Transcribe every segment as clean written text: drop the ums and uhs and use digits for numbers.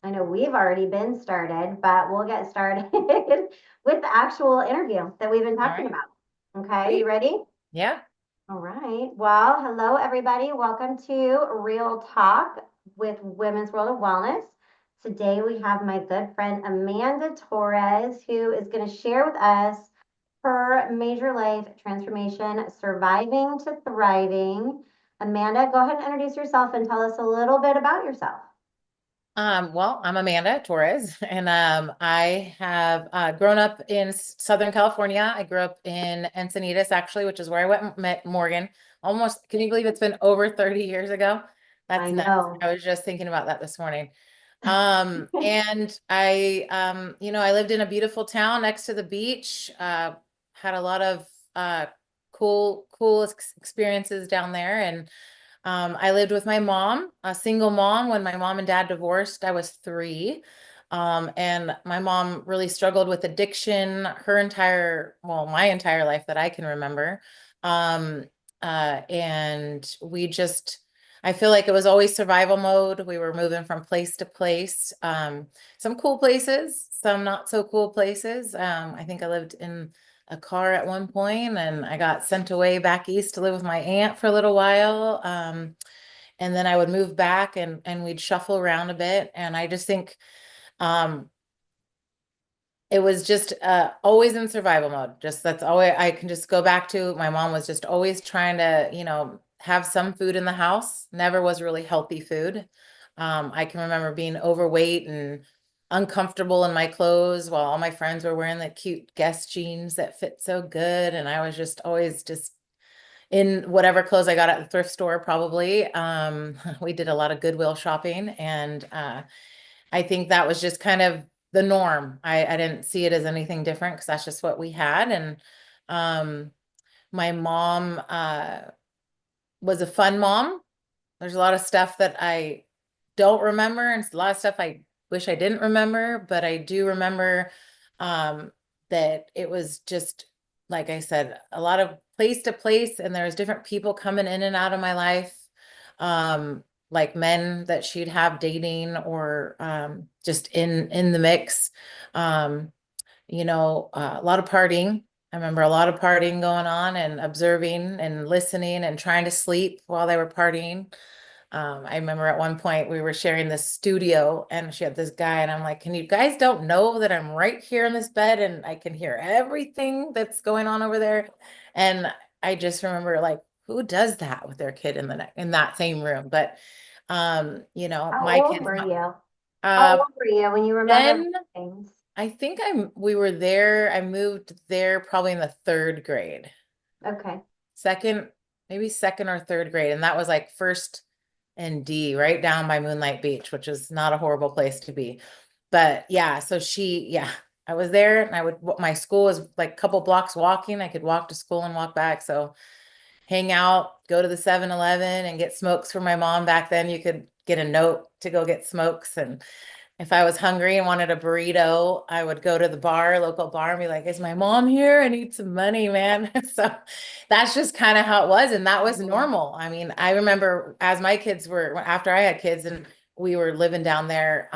I know we've already been started, but we'll get started with the actual interview that we've been All talking right. about. Okay, you Sweet. ready? Yeah. All right. Well, hello, everybody. Welcome to Real Talk with Women's World of Wellness. Today, we have my good friend Amanda Torres, who is going to share with us her major life transformation, surviving to thriving. Amanda, go ahead and introduce yourself and tell us a little bit about yourself. Well, I'm Amanda Torres, and I have grown up in Southern California. I grew up in Encinitas, actually, which is where I went and met Morgan. Almost, can you believe it's been over 30 years ago? That's I nuts. know. I was just thinking about that this morning. And I lived in a beautiful town next to the beach. Had a lot of cool experiences down there, and I lived with my mom, a single mom. When my mom and dad divorced, I was 3. And my mom really struggled with addiction my entire life that I can remember. Um, and I feel like it was always survival mode. We were moving from place to place, some cool places, some not so cool places. I think I lived in a car at one point, and I got sent away back east to live with my aunt for a little while. And then I would move back, and we'd shuffle around a bit. And I just think um, it was just always in survival mode. Just that's always I can just go back to. My mom was just always trying to, have some food in the house. Never was really healthy food. I can remember being overweight and uncomfortable in my clothes while all my friends were wearing the cute Guess jeans that fit so good. And I was just always just in whatever clothes I got at the thrift store, probably. We did a lot of Goodwill shopping, and I think that was just kind of the norm. I didn't see it as anything different because that's just what we had. And um, my mom was a fun mom. There's a lot of stuff that I don't remember, and a lot of stuff I wish I didn't remember, but I do remember um, that it was just, like I said, a lot of place to place, and there was different people coming in and out of my life, um, like men that she'd have dating or just in the mix. Um, a lot of partying. I remember a lot of partying going on and observing and listening and trying to sleep while they were partying. I remember at one point we were sharing this studio, and she had this guy, and I'm like, can you guys don't know that I'm right here in this bed and I can hear everything that's going on over there? And I just remember, like, who does that with their kid in that same room? But How my old kids, were you? How uh old were you when you remember then things? I think we were there. I moved there probably in the 3rd grade, Okay. second, maybe second or 3rd grade. And that was like first and D, right down by Moonlight Beach, which is not a horrible place to be. But yeah, yeah, I was there, and my school was like a couple blocks walking. I could walk to school and walk back. So hang out, go to the 7-Eleven and get smokes for my mom. Back then, you could get a note to go get smokes. And if I was hungry and wanted a burrito, I would go to the local bar, and be like, is my mom here? I need some money, man. So that's just kind of how it was. And that was Mhm. normal. I mean, I remember as my kids were, after I had kids and we were living down there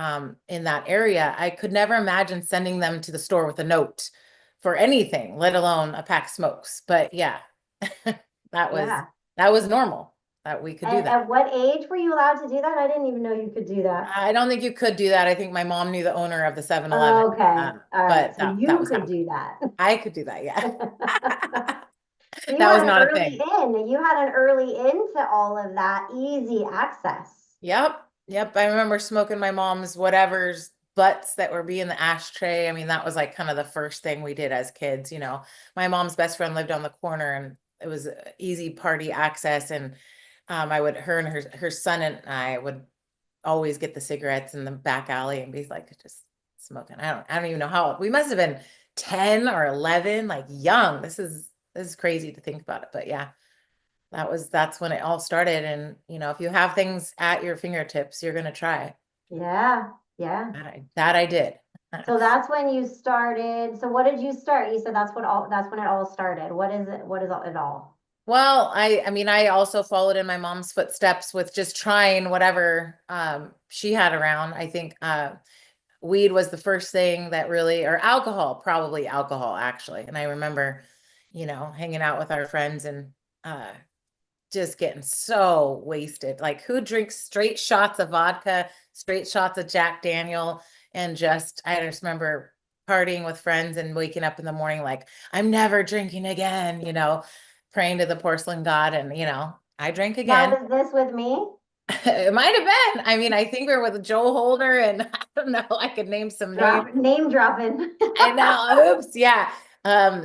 in that area, I could never imagine sending them to the store with a note for anything, let alone a pack of smokes. But yeah, that was Yeah. that was normal that we could do And that. at what age were you allowed to do that? I didn't even know you could do that. I don't think you could do that. I think my mom knew the owner of the 7-Eleven, Okay. All right. but So that you was could how do that. I could do that. Yeah. So you That was had an not a early thing. in. You had an early into all of that easy access. Yep. Yep. I remember smoking my mom's whatever's butts that were be in the ashtray. I mean, that was like kind of the first thing we did as kids. My mom's best friend lived on the corner, and it was easy party access. And her and her son and I would always get the cigarettes in the back alley and be like just smoking. I don't even know how we must have been 10 or 11, like young. This is crazy to think about it, but yeah, that's when it all started. And if you have things at your fingertips, you're gonna try. Yeah. Yeah. That I did. So that's when you started. So what did you start? You said that's when it all started. What is it? What is it all? Well, I mean, I also followed in my mom's footsteps with just trying whatever she had around. I think weed was the first thing that really, or alcohol, probably alcohol actually. And I remember, hanging out with our friends and uh just getting so wasted. Like who drinks straight shots of vodka, straight shots of Jack Daniel, and I just remember partying with friends and waking up in the morning like, I'm never drinking again, praying to the porcelain god. And, I drank Now, again. was this with me? It might have been. I mean, I think we were with Joe Holder, and I don't know, I could name some names. Name dropping. I know. Oops. Yeah.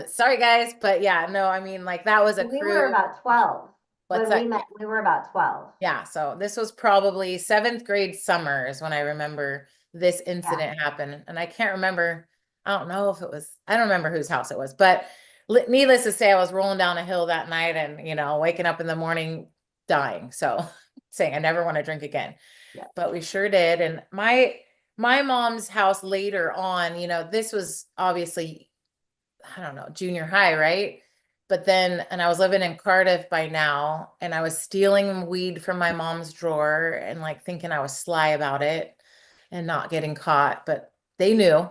Sorry guys, but yeah, no, I mean, like that was a We were crew. about 12 What's when we that? met. We were about 12. Yeah, so this was probably seventh grade summers when I remember this Yeah. incident happened. And I can't remember, I don't know if it was, I don't remember whose house it was, but needless to say, I was rolling down a hill that night and, waking up in the morning dying. So saying I never want to drink again. Yeah. But we sure did. And my mom's house later on, this was obviously I don't know, junior high, right? But then, and I was living in Cardiff by now, and I was stealing weed from my mom's drawer and like thinking I was sly about it and not getting caught, but they knew.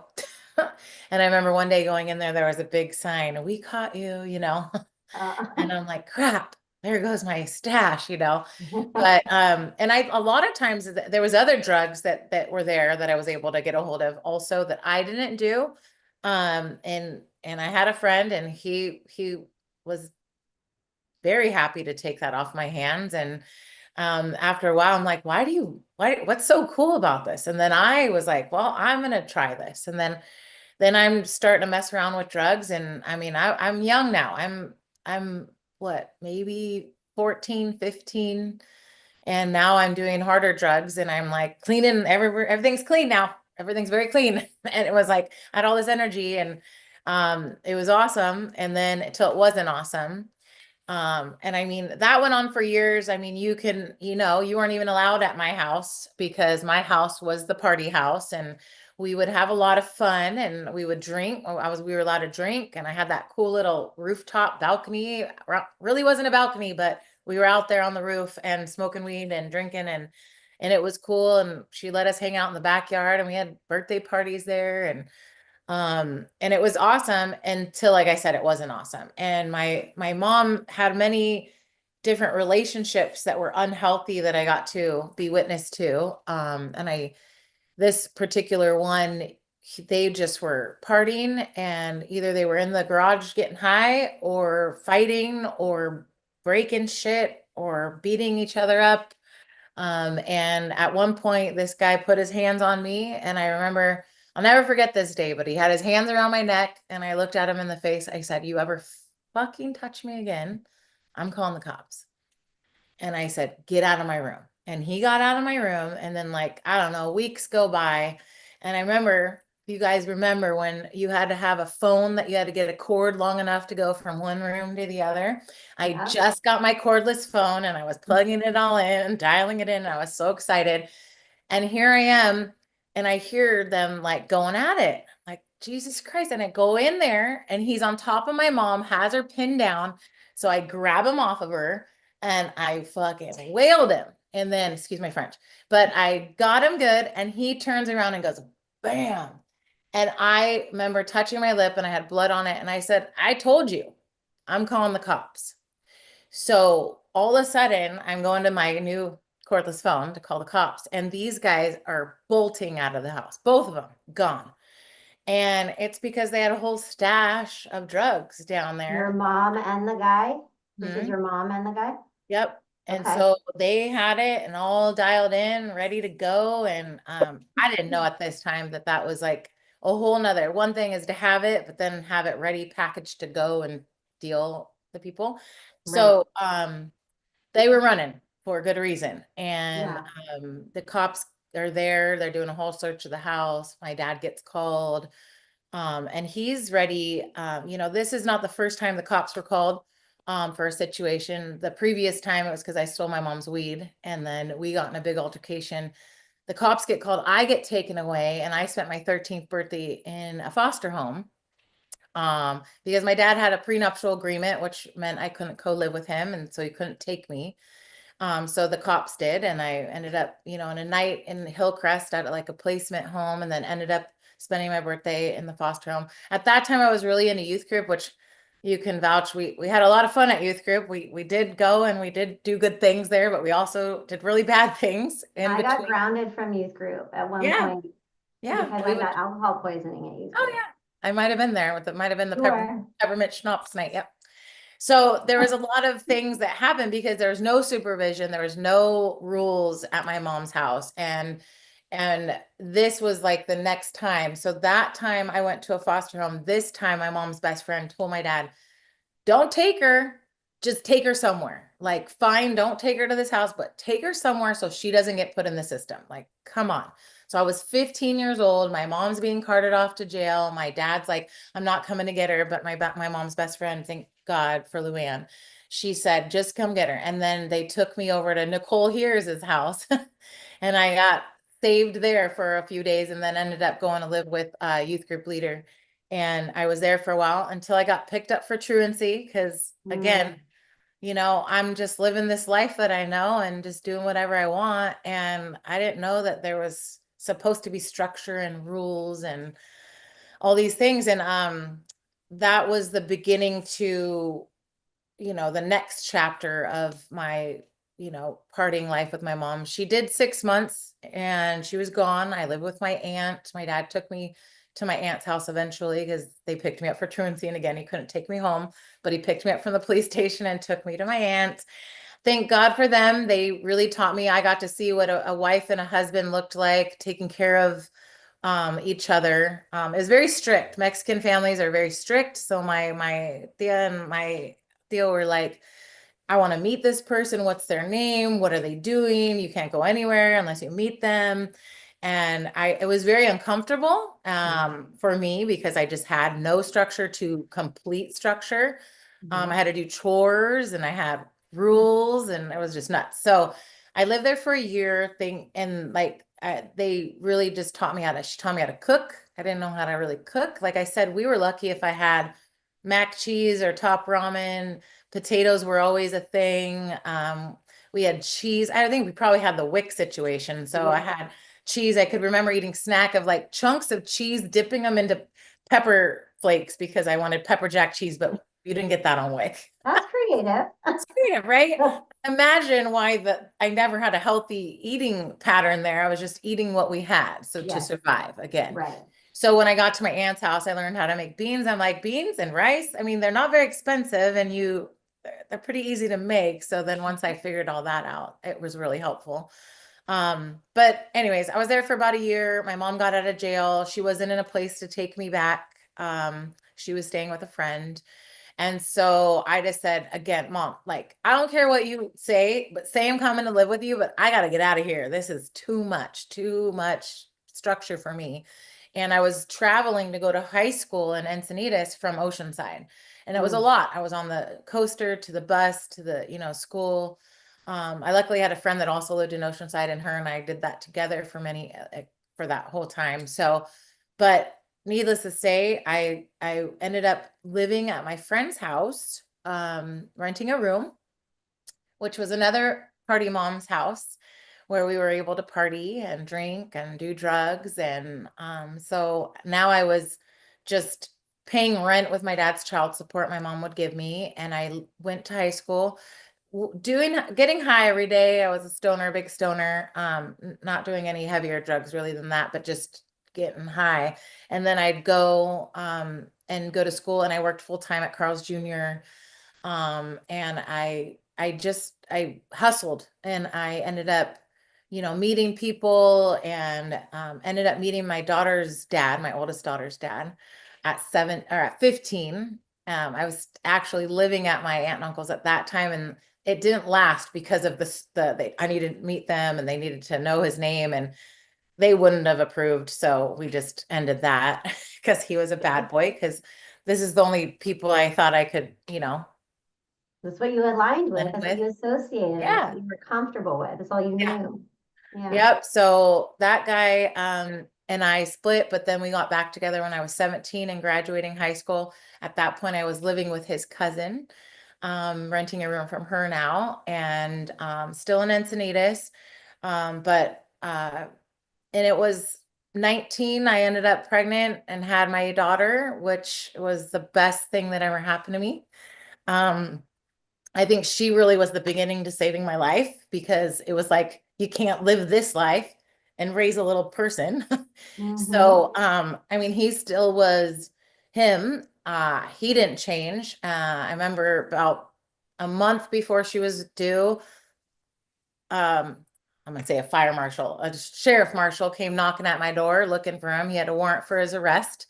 And I remember one day going in there, there was a big sign, we caught you. Uh, And I'm like, crap, there goes my stash. But and I a lot of times there was other drugs that were there that I was able to get a hold of also that I didn't do. And I had a friend and he was very happy to take that off my hands. And after a while, I'm like, what's so cool about this? And then I was like, well, I'm gonna try this. And then I'm starting to mess around with drugs. And I mean, I'm young now. I'm what, maybe 14, 15. And now I'm doing harder drugs and I'm like cleaning everywhere. Everything's clean now. Everything's very clean. And it was like I had all this energy and it was awesome. And then until it wasn't awesome. And I mean, that went on for years. I mean, you weren't even allowed at my house because my house was the party house and we would have a lot of fun and we would drink. We were allowed to drink and I had that cool little rooftop balcony. Really wasn't a balcony, but we were out there on the roof and smoking weed and drinking and it was cool. And she let us hang out in the backyard and we had birthday parties there and it was awesome until, like I said, it wasn't awesome. And my mom had many different relationships that were unhealthy that I got to be witness to. And this particular one, they just were partying and either they were in the garage getting high or fighting or breaking shit or beating each other up. And at one point, this guy put his hands on me, and I remember, I'll never forget this day, but he had his hands around my neck, and I looked at him in the face. I said, "You ever fucking touch me again, I'm calling the cops." And I said, "Get out of my room." And he got out of my room. And then, like, I don't know, weeks go by. And I remember, you guys remember when you had to have a phone that you had to get a cord long enough to go from one room to the other. I yeah. just got my cordless phone and I was plugging it all in and dialing it in. And I was so excited. And here I am, and I hear them like going at it, like, Jesus Christ. And I go in there, and he's on top of my mom, has her pinned down. So I grab him off of her and I fucking wailed him. And then, excuse my French, but I got him good. And he turns around and goes, bam. And I remember touching my lip and I had blood on it. And I said, I told you, I'm calling the cops. So all of a sudden, I'm going to my new cordless phone to call the cops, and these guys are bolting out of the house, both of them gone. And it's because they had a whole stash of drugs down Your there. mom and the guy. This is Hmm. your mom and the guy. Yep. And Okay. so they had it and all dialed in, ready to go. And I didn't know at this time that that was like a whole nother one thing is to have it, but then have it ready, packaged to go and deal the people. Right. So they were running for a good reason. And Yeah. the cops are there. They're doing a whole search of the house. My dad gets called. And he's ready. This is not the first time the cops were called for a situation. The previous time it was because I stole my mom's weed. And then we got in a big altercation. The cops get called. I get taken away. And I spent my 13th birthday in a foster home. Because my dad had a prenuptial agreement, which meant I couldn't co-live with him, and so he couldn't take me. So the cops did, and I ended up, in a night in Hillcrest at like a placement home, and then ended up spending my birthday in the foster home. At that time, I was really in a youth group, which you can vouch. We had a lot of fun at youth group. We did go and we did do good things there, but we also did really bad things in I got between. grounded from youth group at one Yeah, point yeah. because We I would. got alcohol poisoning at youth Oh group. yeah, I might have been there with it. Might have been the Sure. peppermint schnapps night. Yep. So there was a lot of things that happened because there was no supervision, there was no rules at my mom's house. And this was like the next time. So that time I went to a foster home. This time my mom's best friend told my dad, don't take her, just take her somewhere. Like, fine, don't take her to this house, but take her somewhere so she doesn't get put in the system. Like, come on. So I was 15 years old. My mom's being carted off to jail. My dad's like, I'm not coming to get her. But my mom's best friend, thank God for Luann, she said, just come get her. And then they took me over to Nicole Here's house. And I got saved there for a few days and then ended up going to live with a youth group leader. And I was there for a while until I got picked up for truancy because, again, Mm. I'm just living this life that I know and just doing whatever I want. And I didn't know that there was supposed to be structure and rules and all these things. And that was the beginning to, the next chapter of my, partying life with my mom. She did 6 months and she was gone. I lived with my aunt. My dad took me to my aunt's house eventually because they picked me up for truancy. And again, he couldn't take me home, but he picked me up from the police station and took me to my aunt. Thank God for them. They really taught me. I got to see what a wife and a husband looked like, taking care of each other. It was very strict. Mexican families are very strict. So my Thea and my Theo were like, I want to meet this person. What's their name? What are they doing? You can't go anywhere unless you meet them. And it was very uncomfortable for me because I just had no structure to complete structure. I Mhm. had to do chores and I had rules and it was just nuts. So I lived there for a year thing and like they really just she taught me how to cook. I didn't know how to really cook. Like I said, we were lucky if I had mac cheese or top ramen. Potatoes were always a thing. We had cheese. I think we probably had the wick situation. So I Yeah. had cheese. I could remember eating snack of like chunks of cheese, dipping them into pepper flakes because I wanted pepper jack cheese, but you didn't get that on wick. That's creative. Yeah, right? Imagine why I never had a healthy eating pattern there. I was just eating what we had. So to Yes. survive again. Right. So when I got to my aunt's house, I learned how to make beans. I'm like, beans and rice. I mean, they're not very expensive and they're pretty easy to make. So then once I figured all that out, it was really helpful. But anyways, I was there for about a year. My mom got out of jail. She wasn't in a place to take me back. She was staying with a friend. And so I just said, again, mom, like, I don't care what you say, but say I'm coming to live with you, but I got to get out of here. This is too much structure for me. And I was traveling to go to high school in Encinitas from Oceanside. And it was a Mm. lot. I was on the coaster to the bus to the, school. I luckily had a friend that also lived in Oceanside, and her and I did that together for that whole time. So, but needless to say, I ended up living at my friend's house, renting a room, which was another party mom's house where we were able to party and drink and do drugs. And so now I was just paying rent with my dad's child support my mom would give me. And I went to high school getting high every day. I was a stoner, big stoner, not doing any heavier drugs really than that, but just getting high. And then I'd go and go to school and I worked full time at Carl's Jr. And I hustled and I ended up, meeting people and ended up meeting my daughter's dad, my oldest daughter's dad at 15. I was actually living at my aunt and uncle's at that time and it didn't last because of I needed to meet them and they needed to know his name and they wouldn't have approved. So we just ended that because he was a bad boy because this is the only people I thought I could, That's what you aligned with. blend That's what with. you associated. That's what Yeah. you were comfortable with. That's all you Yeah. knew. Yeah. Yep. So that guy and I split, but then we got back together when I was 17 and graduating high school. At that point, I was living with his cousin, renting a room from her now, and still in Encinitas. But and it was 19, I ended up pregnant and had my daughter, which was the best thing that ever happened to me. Um, I think she really was the beginning to saving my life because it was like, you can't live this life and raise a little person. Mm-hmm. So, I mean, he still was him. He didn't change. I remember about a month before she was due, I'm gonna say a fire marshal, a sheriff marshal came knocking at my door looking for him. He had a warrant for his arrest.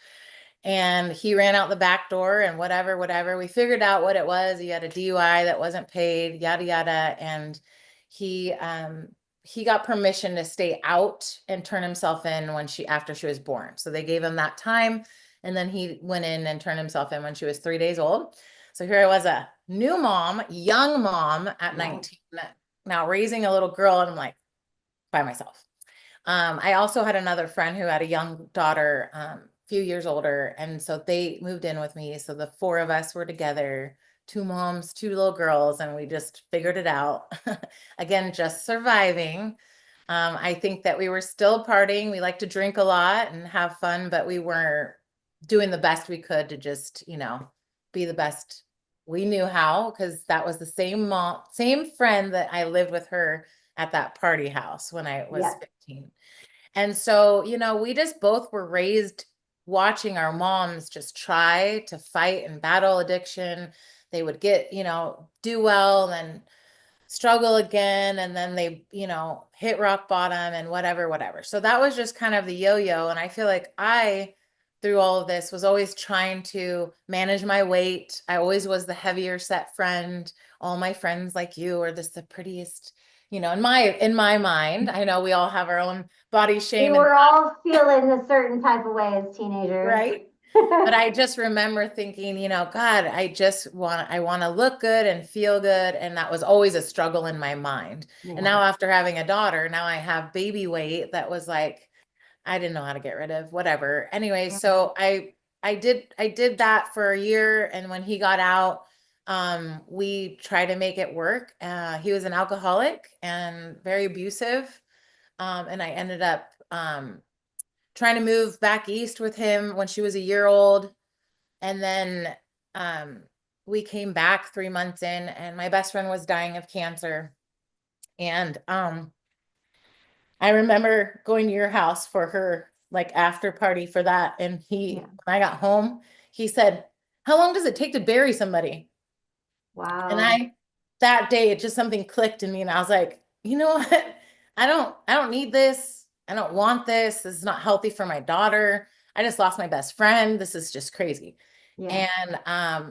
And he ran out the back door and whatever. We figured out what it was. He had a DUI that wasn't paid, yada yada. And he um he got permission to stay out and turn himself in when after she was born. So they gave him that time. And then he went in and turned himself in when she was 3 days old. So here I was, a new mom, young mom at Right. 19, now raising a little girl, and I'm like by myself. I also had another friend who had a young daughter, few years older, and so they moved in with me. So the four of us were together, two moms, two little girls, and we just figured it out. Again, just surviving. I think that we were still partying. We like to drink a lot and have fun, but we were doing the best we could to just, be the best we knew how, because that was the same mom, same friend that I lived with her at that party house when I was Yeah. 15. And so, we just both were raised watching our moms just try to fight and battle addiction. They would get, do well, and struggle again, and then they, hit rock bottom and whatever. So that was just kind of the yo-yo. And I feel like through all of this, was always trying to manage my weight. I always was the heavier set friend. All my friends like you are just the prettiest, in my mind. I know we all have our own body We shame and were all feeling a certain type of way as teenagers. right. But I just remember thinking, God, I want to look good and feel good. And that was always a struggle in my mind. And Yeah. now after having a daughter, now I have baby weight that was like, I didn't know how to get rid of, whatever. Anyway, Mhm. so I did that for a year. And when he got out, we tried to make it work. He was an alcoholic and very abusive. And I ended up, trying to move back east with him when she was a year old. And then um, we came back 3 months in, and my best friend was dying of cancer. And I remember going to your house for her like after party for that. And Yeah. when I got home, he said, "How long does it take to bury somebody?" And Wow. that day, it just something clicked in me, and I was like, you know what? I don't need this. I don't want this. This is not healthy for my daughter. I just lost my best friend. This is just crazy. Yeah. And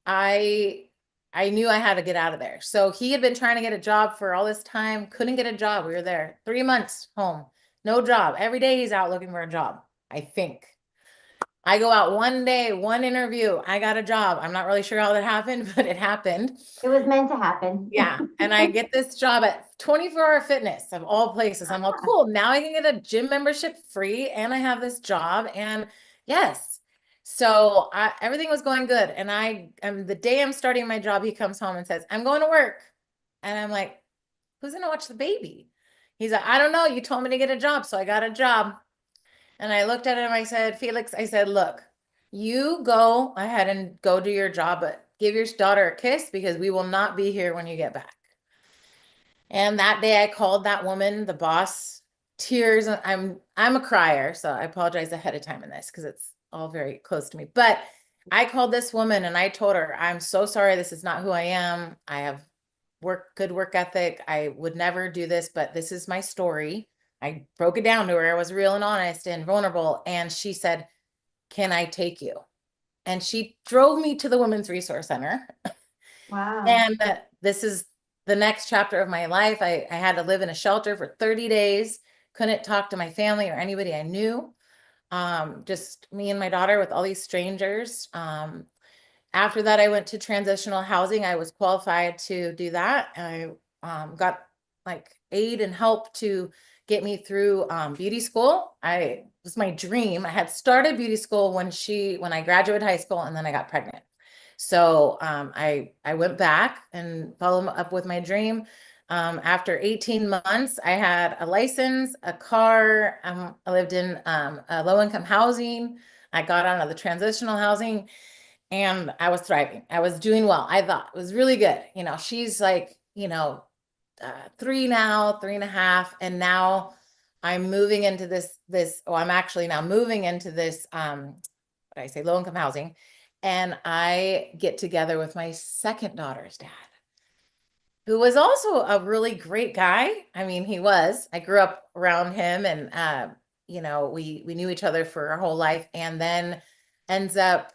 I I knew I had to get out of there. So he had been trying to get a job for all this time, couldn't get a job. We were there 3 months home, no job. Every day he's out looking for a job, I think. I go out one day, one interview, I got a job. I'm not really sure how that happened, but it happened. It was meant to happen. Yeah. And I get this job at 24-Hour Fitness of all places. I'm like, cool. Now I can get a gym membership free and I have this job. And yes. So everything was going good. And the day I'm starting my job, he comes home and says, "I'm going to work." And I'm like, who's going to watch the baby? He's like, "I don't know. You told me to get a job. So I got a job." And I looked at him. I said, "Felix," I said, "look, you go ahead and go do your job, but give your daughter a kiss because we will not be here when you get back." And that day I called that woman, the boss, tears. I'm a crier, so I apologize ahead of time in this because it's all very close to me. But I called this woman and I told her, "I'm so sorry. This is not who I am. I have good work ethic. I would never do this, but this is my story." I broke it down to her. I was real and honest and vulnerable. And she said, "Can I take you?" And she drove me to the Women's Resource Center. Wow. And this is the next chapter of my life. I had to live in a shelter for 30 days, couldn't talk to my family or anybody I knew. Just me and my daughter with all these strangers. After that, I went to transitional housing. I was qualified to do that. I got like aid and help to get me through beauty school. It was my dream. I had started beauty school when I graduated high school, and then I got pregnant. So I went back and followed up with my dream. After 18 months, I had a license, a car. I lived in low income housing. I got out of the transitional housing, and I was thriving. I was doing well. I thought it was really good. She's like, 3 now, 3.5, and now I'm moving into I'm actually now moving into this, what I say, low income housing, and I get together with my second daughter's dad, who was also a really great guy. I mean, he was. I grew up around him, and we knew each other for our whole life, and then ends up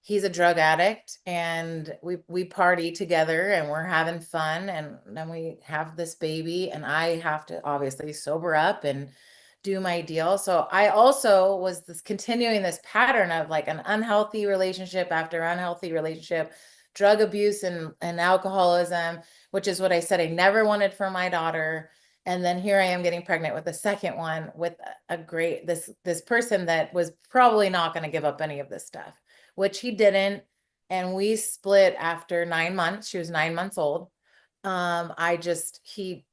he's a drug addict, and we party together and we're having fun, and then we have this baby, and I have to obviously sober up and do my deal. So I also was continuing this pattern of like an unhealthy relationship after unhealthy relationship, drug abuse and alcoholism, which is what I said I never wanted for my daughter. And then here I am getting pregnant with the second one with a great this person that was probably not going to give up any of this stuff, which he didn't. And we split after 9 months. She was 9 months old. I just, he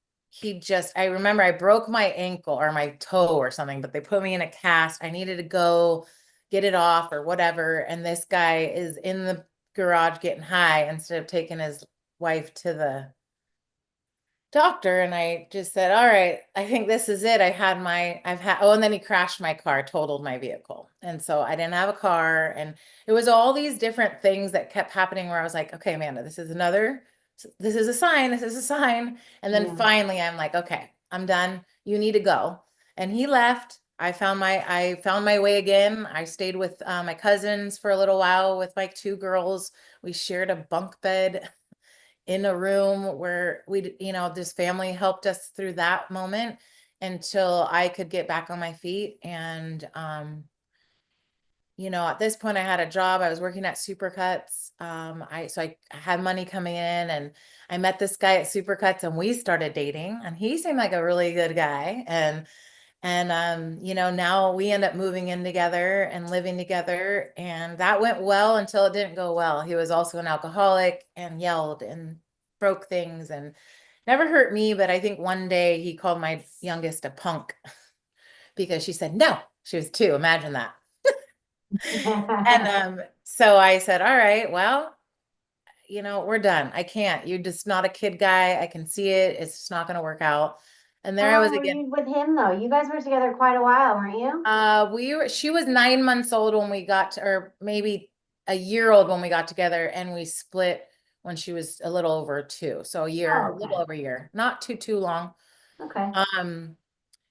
just, I remember I broke my ankle or my toe or something, but they put me in a cast. I needed to go get it off or whatever. And this guy is in the garage getting high instead of taking his wife to the doctor. And I just said, all right, I think this is it. And then he crashed my car, totaled my vehicle. And so I didn't have a car. And it was all these different things that kept happening where I was like, okay, Amanda, this is a sign. This is a sign. And then Yeah. finally I'm like, okay, I'm done. You need to go. And he left. I found my way again. I stayed with my cousins for a little while with my two girls. We shared a bunk bed in a room where this family helped us through that moment until I could get back on my feet. And, at this point I had a job. I was working at Supercuts. I had money coming in, and I met this guy at Supercuts, and we started dating, and he seemed like a really good guy. And now we end up moving in together and living together. And that went well until it didn't go well. He was also an alcoholic and yelled and broke things and never hurt me. But I think one day he called my youngest a punk because she said no. She was 2. Imagine that. And so I said, all right, well, we're done. I can't. You're just not a kid guy. I can see it. It's just not going to work out. And How there I long was were again. you with him though? You guys were together quite a while, weren't you? She was 9 months old when we or maybe a year old when we got together, and we split when she was a little over 2. So Oh, a little okay. over a year, not too long. Okay. Um,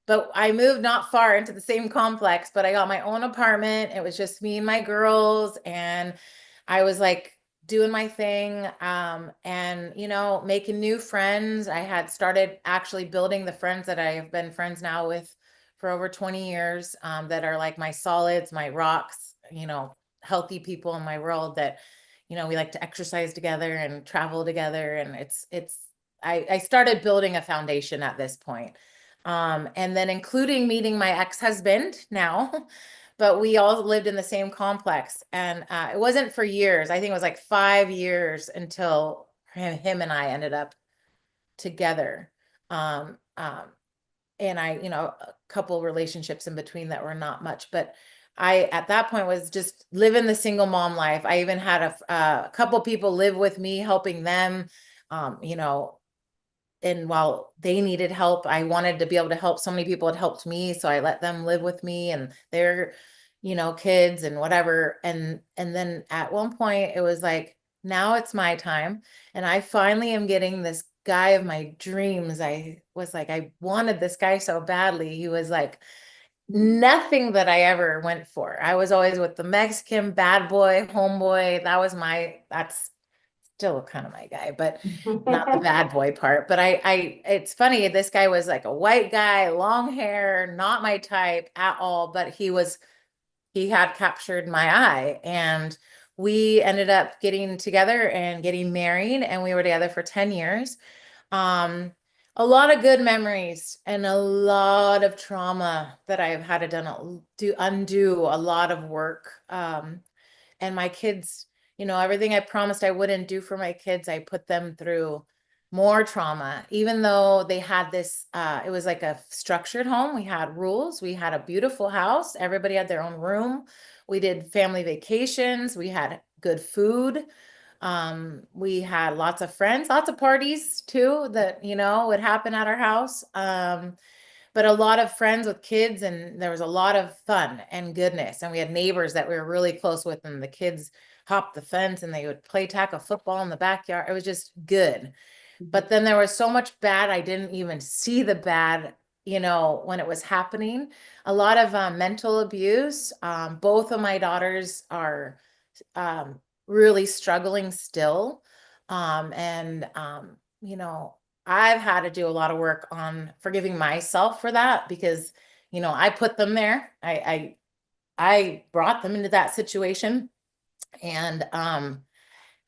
but I moved not far into the same complex, but I got my own apartment. It was just me and my girls, and I was like doing my thing, and making new friends. I had started actually building the friends that I have been friends now with for over 20 years, that are like my solids, my rocks, healthy people in my world that, we like to exercise together and travel together. And I started building a foundation at this point. And then including meeting my ex-husband now, but we all lived in the same complex. And it wasn't for years. I think it was like 5 years until him and I ended up together. Um, um, and a couple relationships in between that were not much, but I, at that point, was just living the single mom life. I even had a couple people live with me, helping them, um, you know, and while they needed help, I wanted to be able to help. So many people had helped me, so I let them live with me and their, kids and whatever. And then at one point it was like, now it's my time. And I finally am getting this guy of my dreams. I was like, I wanted this guy so badly. He was like nothing that I ever went for. I was always with the Mexican bad boy, homeboy. That's still kind of my guy, but not the bad boy part. But it's funny. This guy was like a white guy, long hair, not my type at all, but he had captured my eye, and we ended up getting together and getting married, and we were together for 10 years. Um, A lot of good memories and a lot of trauma that I've had to undo a lot of work. And my kids, everything I promised I wouldn't do for my kids, I put them through more trauma, even though they had it was like a structured home. We had rules. We had a beautiful house. Everybody had their own room. We did family vacations. We had good food. We had lots of friends, lots of parties too that, would happen at our house. But a lot of friends with kids, and there was a lot of fun and goodness. And we had neighbors that we were really close with, and the kids hopped the fence and they would play tackle football in the backyard. It was just good. But then there was so much bad, I didn't even see the bad, when it was happening. A lot of mental abuse. Both of my daughters are um, really struggling still. And, I've had to do a lot of work on forgiving myself for that because, I put them there. I brought them into that situation. And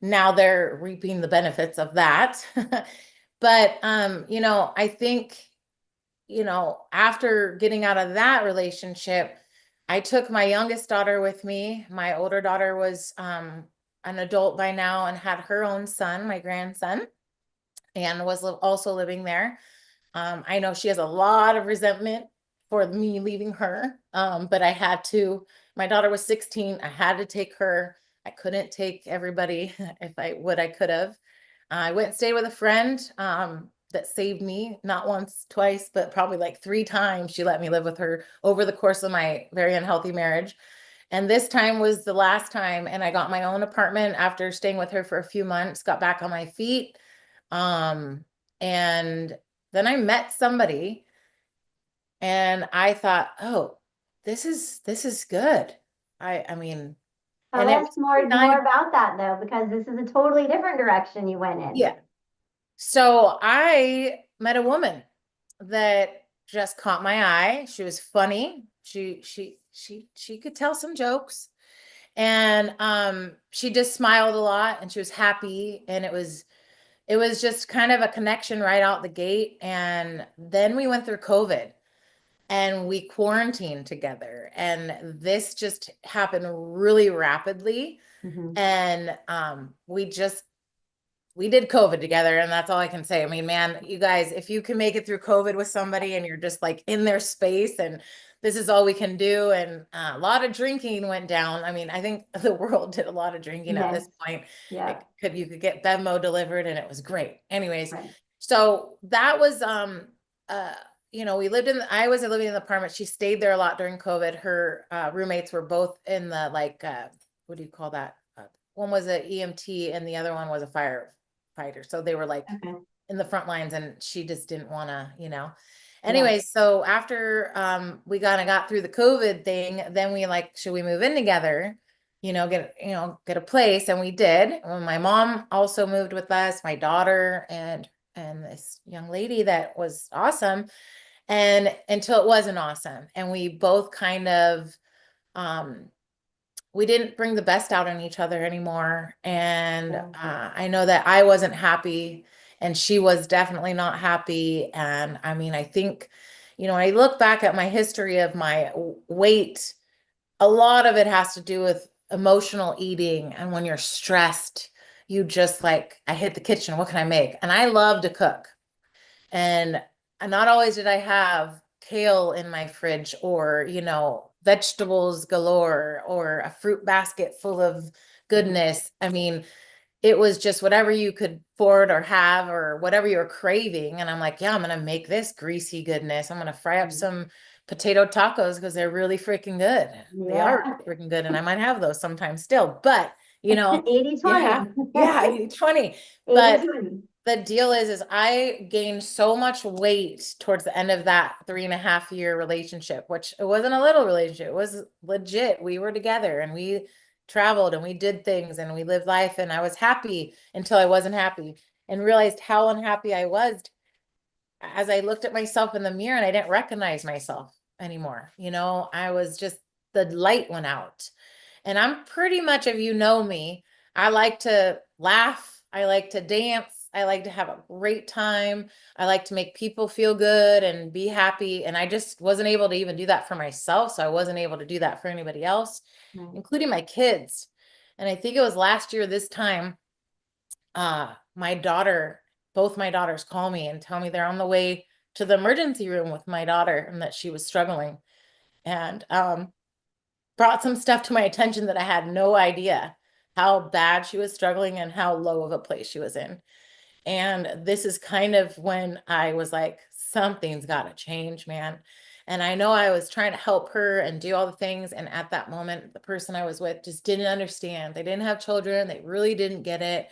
now they're reaping the benefits of that. But I think, after getting out of that relationship, I took my youngest daughter with me. My older daughter was an adult by now and had her own son, my grandson, and was also living there. I know she has a lot of resentment for me leaving her, but I had to. My daughter was 16. I had to take her. I couldn't take everybody. If I would, I could have. I went and stayed with a friend that saved me, not once, twice, but probably like 3 times. She let me live with her over the course of my very unhealthy marriage. And this time was the last time. And I got my own apartment after staying with her for a few months, got back on my feet. And then I met somebody and I thought, oh, this is good. I mean, Tell and it us was more nice. about that though, because this is a totally different direction you went in. Yeah. So I met a woman that just caught my eye. She was funny. She could tell some jokes. And she just smiled a lot and she was happy. And it was just kind of a connection right out the gate. And then we went through COVID and we quarantined together. And this just happened really rapidly. Hmm. And we did COVID together, and that's all I can say. I mean, man, you guys, if you can make it through COVID with somebody and you're just like in their space and this is all we can do, and a lot of drinking went down. I mean, I think the world did a lot of drinking at Yes. this point. Yeah. You could get Venmo delivered and it was great. Anyways, Right. so that was uh I was living in the apartment. She stayed there a lot during COVID. Her roommates were both in the like what do you call that? One was an EMT and the other one was a firefighter. So they were like Okay. in the front lines and she just didn't want to. Yeah. Anyways, so after we kind of got through the COVID thing, then we like, should we move in together? Get a place, and we did. Well, my mom also moved with us, my daughter, and this young lady that was awesome. And until it wasn't awesome. And we both kind of um we didn't bring the best out in each other anymore. And Yeah. I know that I wasn't happy and she was definitely not happy. And I mean, I think, when I look back at my history of my weight, a lot of it has to do with emotional eating. And when you're stressed, you just like, I hit the kitchen, what can I make? And I love to cook. And not always did I have kale in my fridge or, vegetables galore or a fruit basket full of Mhm. goodness. I mean, it was just whatever you could afford or have or whatever you were craving. And I'm like, yeah, I'm going to make this greasy goodness. I'm going to fry up Mhm. some potato tacos because they're really freaking good. They are Yeah. really freaking good. And I might have those sometimes still, but, 80/20. yeah, yeah, 20. 80 But 20. the deal is I gained so much weight towards the end of that 3.5 year relationship, which it wasn't a little relationship. It was legit. We were together and we traveled and we did things and we lived life. And I was happy until I wasn't happy and realized how unhappy I was as I looked at myself in the mirror and I didn't recognize myself anymore. I was just, the light went out. And I'm pretty much, if you know me, I like to laugh. I like to dance. I like to have a great time. I like to make people feel good and be happy. And I just wasn't able to even do that for myself. So I wasn't able to do that for anybody else, Right. including my kids. And I think it was last year this time, my daughter, both my daughters call me and tell me they're on the way to the emergency room with my daughter and that she was struggling. And brought some stuff to my attention that I had no idea how bad she was struggling and how low of a place she was in. And this is kind of when I was like, something's got to change, man. And I know I was trying to help her and do all the things. And at that moment, the person I was with just didn't understand. They didn't have children. They really didn't get it.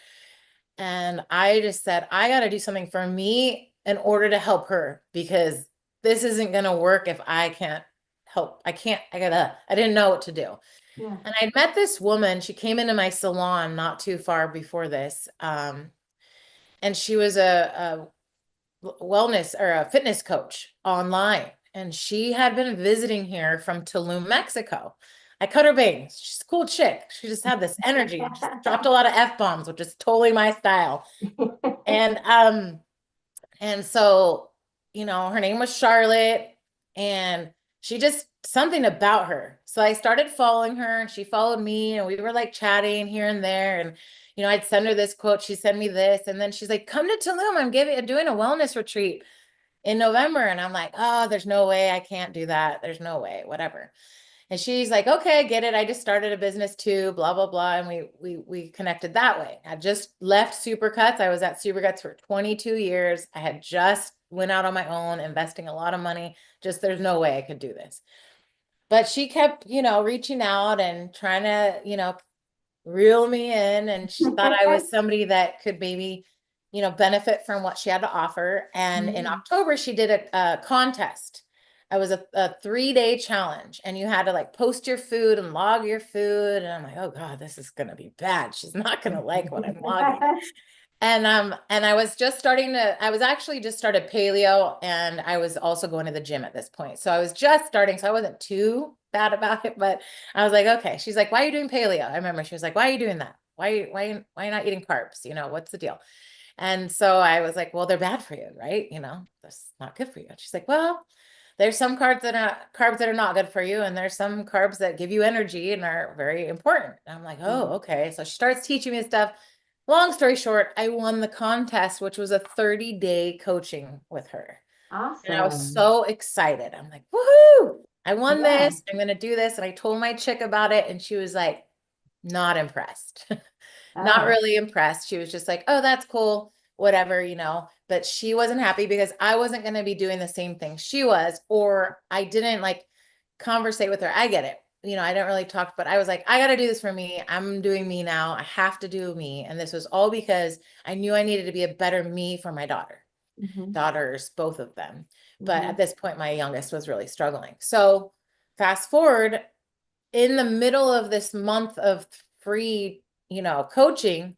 And I just said, I got to do something for me in order to help her because this isn't going to work if I can't help. I didn't know what to do. Yeah. And I'd met this woman. She came into my salon not too far before this. And she was a wellness or a fitness coach online. And she had been visiting here from Tulum, Mexico. I cut her bangs. She's a cool chick. She just had this energy and just dropped a lot of F-bombs, which is totally my style. And so, her name was Charlotte, and she just something about her. So I started following her, and she followed me, and we were like chatting here and there. And I'd send her this quote, she'd send me this, and then she's like, "Come to Tulum. I'm doing a wellness retreat in November." And I'm like, "Oh, there's no way I can't do that. There's no way, whatever." And she's like, "Okay, I get it. I just started a business too, blah, blah, blah." And we connected that way. I just left Supercuts. I was at Supercuts for 22 years. I had just went out on my own, investing a lot of money. Just there's no way I could do this. But she kept, reaching out and trying to, reel me in. And she thought I was somebody that could maybe, benefit from what she had to offer. And in Mm. October, she did a contest. It was a 3-day challenge, and you had to like post your food and log your food. And I'm like, oh God, this is gonna be bad. She's not gonna like what I'm logging. And I was actually just started paleo, and I was also going to the gym at this point. So I was just starting, so I wasn't too bad about it, but I was like, okay. She's like, "Why are you doing paleo?" I remember she was like, "Why are you doing that? Why are you not eating carbs? What's the deal?" And so I was like, "Well, they're bad for you, right? That's not good for you." And she's like, "Well, there's some carbs that are not good for you, and there's some carbs that give you energy and are very important." And I'm like, "Oh, Mm. okay." So she starts teaching me stuff. Long story short, I won the contest, which was a 30-day coaching with her. And I was Awesome. so excited. I'm like, "Woohoo! I won Yeah. this. I'm going to do this." And I told my chick about it, and she was like, not impressed. Not Oh. really impressed. She was just like, "Oh, that's cool, whatever, But she wasn't happy because I wasn't going to be doing the same thing she was, or I didn't like conversate with her. I get it. I don't really talk, but I was like, I got to do this for me. I'm doing me now. I have to do me. And this was all because I knew I needed to be a better me for my Hmm. daughters, both of them. But at Hmm. this point, my youngest was really struggling. So fast forward, in the middle of this month of free, coaching,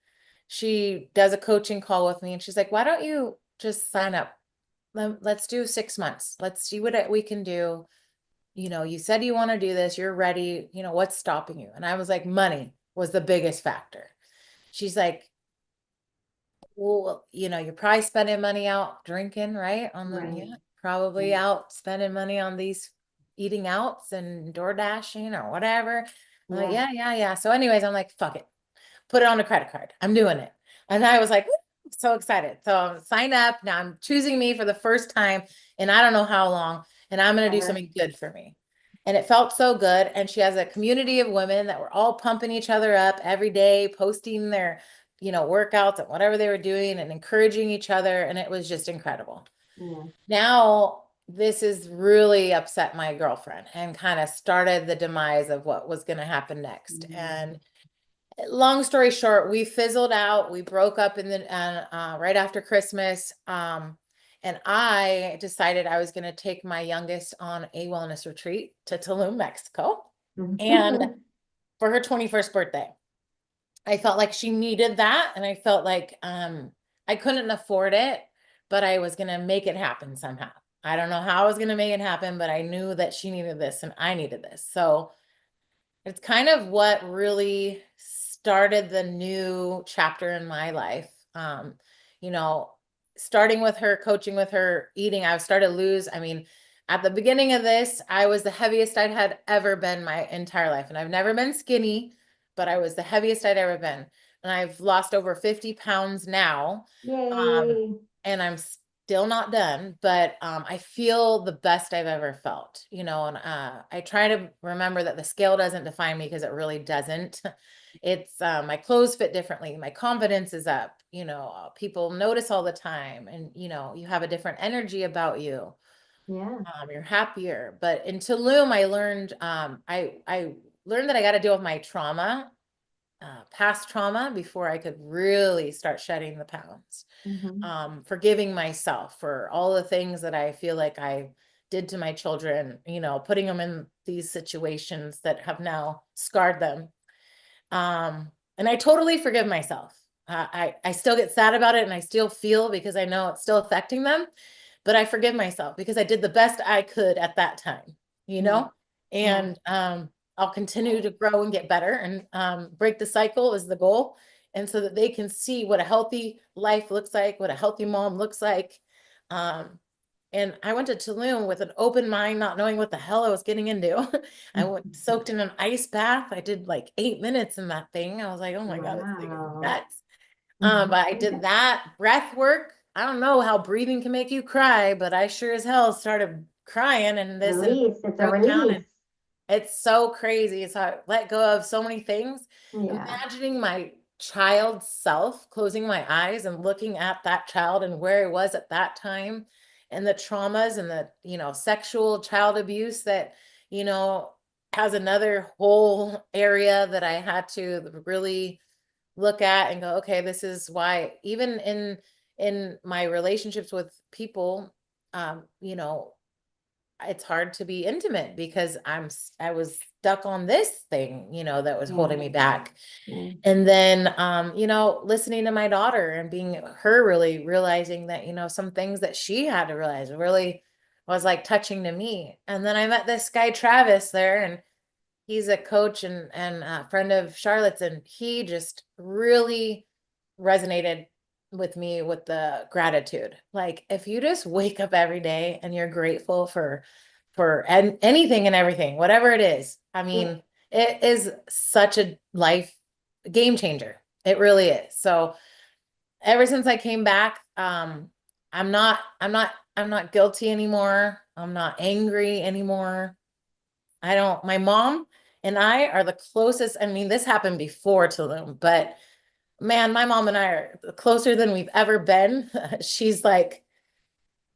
she does a coaching call with me, and she's like, "Why don't you just sign up? Let's do 6 months. Let's see what we can do. You said you want to do this. You're ready. What's stopping you?" And I was like, money was the biggest factor. She's like, "Well, you're probably spending money out drinking, right? Right. Yeah, probably Right. out spending money on these eating outs and door dashing or whatever." I'm like, Yeah. "Yeah, yeah, yeah." So anyways, I'm like, fuck it. Put it on a credit card. I'm doing it. And I was like, "Woo," so excited. So I'm signed up. Now I'm choosing me for the first time in I don't know how long, and I'm going to do Ever. something good for me. And it felt so good. And she has a community of women that were all pumping each other up every day, posting their, workouts and whatever they were doing and encouraging each other. And it was just incredible. Yeah. Now, this has really upset my girlfriend and kind of started the demise of what was going to happen next. Mm. And long story short, we fizzled out. We broke up right after Christmas. And I decided I was going to take my youngest on a wellness retreat to Tulum, Mexico, and for her 21st birthday. I felt like she needed that, and I felt like I couldn't afford it, but I was going to make it happen somehow. I don't know how I was going to make it happen, but I knew that she needed this and I needed this. So it's kind of what really started the new chapter in my life. you know, starting with her, coaching with her, eating, I started to lose. I mean, at the beginning of this, I was the heaviest I'd had ever been my entire life. And I've never been skinny, but I was the heaviest I'd ever been. And I've lost over 50 pounds now. Um, Yay. and I'm still not done, but I feel the best I've ever felt, and I try to remember that the scale doesn't define me because it really doesn't. It's my clothes fit differently, my confidence is up, people notice all the time, and you have a different energy about you. Yeah. You're happier. But in Tulum, I learned I learned that I got to deal with my trauma, past trauma, before I could really start shedding the pounds. Hmm. Forgiving myself for all the things that I feel like I did to my children, putting them in these situations that have now scarred them. And I totally forgive myself. I still get sad about it and I still feel because I know it's still affecting them, but I forgive myself because I did the best I could at that time, you Yeah. know? Yeah. And I'll continue to grow and get better, and break the cycle is the goal. And so that they can see what a healthy life looks like, what a healthy mom looks like. Um, and I went to Tulum with an open mind, not knowing what the hell I was getting into. I went soaked in an ice bath. I did like 8 minutes in that thing. I was like, oh my God, this thing is Wow. nuts. But I did that breath work. I don't know how breathing can make you cry, but I sure as hell started crying and this and Release. It's a broke down. release. And it's so crazy. It's how I let go of so many things. Yeah. Imagining my child self, closing my eyes and looking at that child and where I was at that time, and the traumas and the, sexual child abuse that, you know, has another whole area that I had to really look at and go, okay, this is why even in my relationships with people, it's hard to be intimate because I was stuck on this thing, that was Yeah. holding me back. Yeah. And then listening to my daughter and being her, really realizing that, some things that she had to realize really was like touching to me. And then I met this guy Travis there, and he's a coach and a friend of Charlotte's, and he just really resonated with me with the gratitude. Like, if you just wake up every day and you're grateful for anything and everything, whatever it is, I Yeah. mean, it is such a life game changer. It really is. So ever since I came back, I'm not guilty anymore. I'm not angry anymore. I don't, my mom and I are the closest. I mean, this happened before Tulum, but man, my mom and I are closer than we've ever been. She's like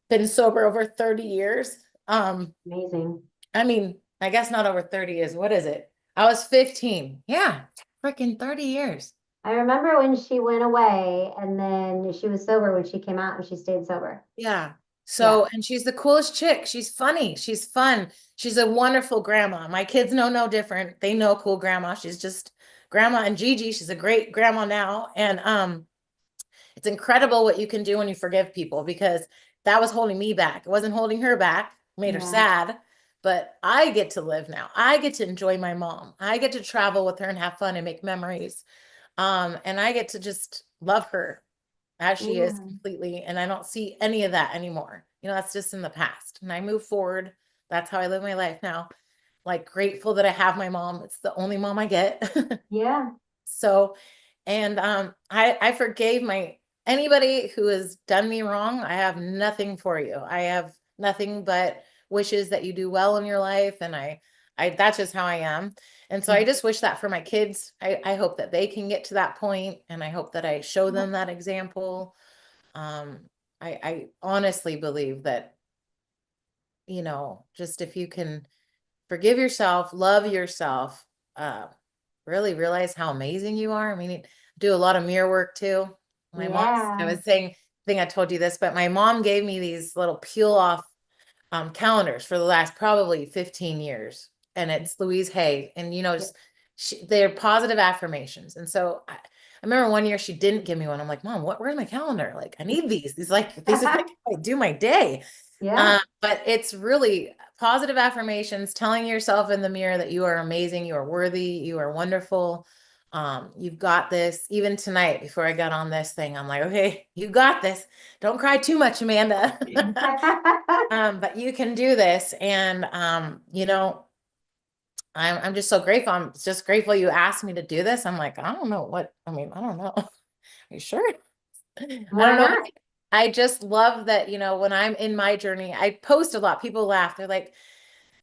been sober over 30 years. Amazing. I mean, I guess not over 30 years. What is it? I was 15. Yeah, freaking 30 years. I remember when she went away and then she was sober when she came out and she stayed sober. Yeah. So, Yeah. and she's the coolest chick. She's funny. She's fun. She's a wonderful grandma. My kids know no different. They know cool grandma. She's just grandma. And Gigi, she's a great grandma now. And it's incredible what you can do when you forgive people, because that was holding me back. It wasn't holding her back, made her Yeah. sad, but I get to live now. I get to enjoy my mom. I get to travel with her and have fun and make memories. And I get to just love her as she is Yeah. completely. And I don't see any of that anymore. That's just in the past. And I move forward. That's how I live my life now. Like, grateful that I have my mom. It's the only mom I get. Yeah. So, and I forgave my anybody who has done me wrong. I have nothing for you. I have nothing but wishes that you do well in your life, and I that's just how I am. And so I just wish that for my kids. I hope that they can get to that point, and I hope that I show them that example. Um, I honestly believe that, just if you can forgive yourself, love yourself, uh, really realize how amazing you are. I mean, do a lot of mirror work too. My mom, I Yeah. was saying, I think I told you this, but my mom gave me these little peel off calendars for the last probably 15 years. And it's Louise Hay. And, Yeah. just they're positive affirmations. And so I remember one year she didn't give me one. I'm like, Mom, where's my calendar? Like, I need these. These are like how I do my day. Yeah. But it's really positive affirmations, telling yourself in the mirror that you are amazing, you are worthy, you are wonderful. You've got this. Even tonight, before I got on this thing, I'm like, okay, you got this. Don't cry too much, Amanda. But you can do this. And I'm just so grateful. I'm just grateful you asked me to do this. I'm like, I don't know what, I mean, I don't know. Are you sure? I Why don't know. not? I just love that, when I'm in my journey, I post a lot. People laugh. They're like,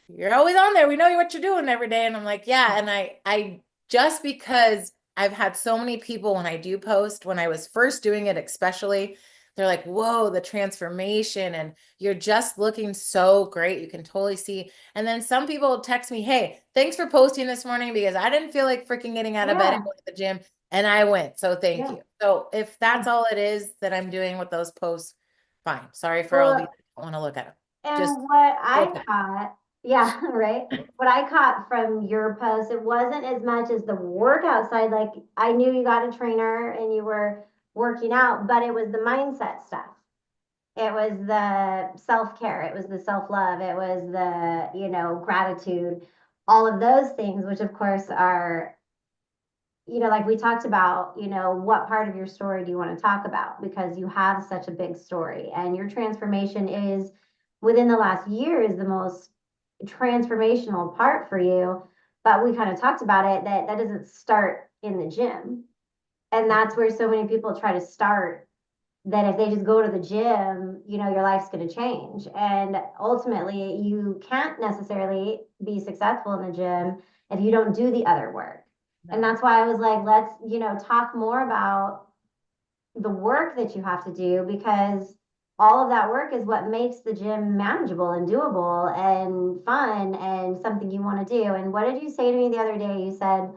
you're always on there. We know what you're doing every day. And I'm like, yeah. And I just because I've had so many people when I do post, when I was first doing it, especially, they're like, whoa, the transformation. And you're just looking so great. You can totally see. And then some people text me, hey, thanks for posting this morning because I didn't feel like freaking getting out of bed and Yeah, going to the gym. And I went. So thank yeah, you. So if yeah. that's all it is that I'm doing with those posts, fine. Sorry for all of you Well, that don't want to look at them. Just and what I okay. caught, yeah, right. What I caught from your post, it wasn't as much as the workout side. Like I knew you got a trainer and you were working out, but it was the mindset stuff. It was the self-care, it was the self-love, it was the, gratitude, all of those things, which of course are, like we talked about, what part of your story do you want to talk about? Because you have such a big story and your transformation is within the last year is the most transformational part for you. But we kind of talked about it that doesn't start in the gym. And that's where so many people try to start that if they just go to the gym, your life's going to change. And ultimately, you can't necessarily be successful in the gym if you don't do the other work. And No. that's why I was like, let's, talk more about the work that you have to do because all of that work is what makes the gym manageable and doable and fun and something you want to do. And what did you say to me the other day? You said,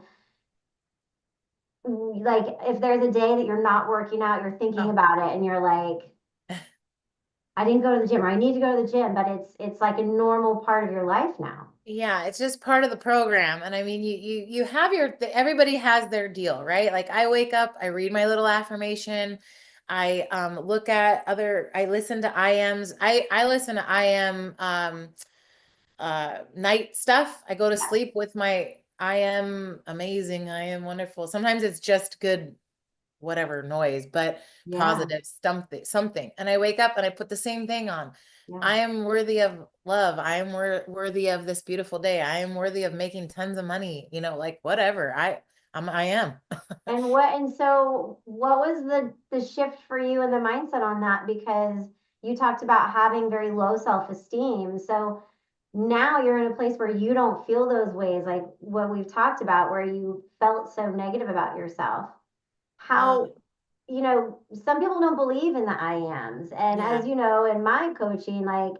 like, if there's a day that you're not working out, you're thinking Oh. about it and you're like, I didn't go to the gym or I need to go to the gym, but it's like a normal part of your life now. Yeah, it's just part of the program. And I mean, you have everybody has their deal, right? Like I wake up, I read my little affirmation. I look at I listen to IMs. I listen to IM night stuff. I go to Yeah. sleep with my I am amazing, I am wonderful. Sometimes it's just good whatever noise, but Yeah. positive something. And I wake up and I put the same thing on. Yeah. I am worthy of love. I am worthy of this beautiful day. I am worthy of making tons of money, like whatever. I am. And so what was the shift for you in the mindset on that? Because you talked about having very low self-esteem. So now you're in a place where you don't feel those ways, like what we've talked about, where you felt so negative about yourself. Uh, How, some people don't believe in the I ams. And yeah. as you know, in my coaching, like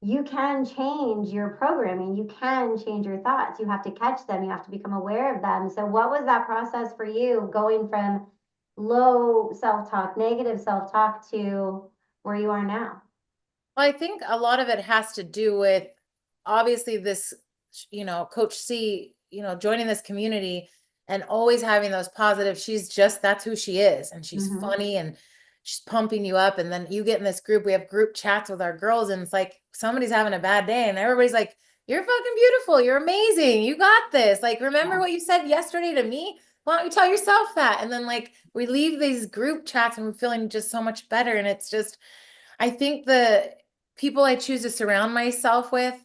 you can change your programming, you can change your thoughts, you have to catch them, you have to become aware of them. So what was that process for you going from low self-talk, negative self-talk to where you are now? Well, I think a lot of it has to do with obviously this, Coach C, joining this community and always having those positive. That's who she is. And she's Mm-hmm. funny and she's pumping you up. And then you get in this group, we have group chats with our girls, and it's like somebody's having a bad day, and everybody's like, you're fucking beautiful. You're amazing. You got this. Like, remember Yeah. what you said yesterday to me? Why don't you tell yourself that? And then, like, we leave these group chats and we're feeling just so much better. And it's just, I think the people I choose to surround myself with,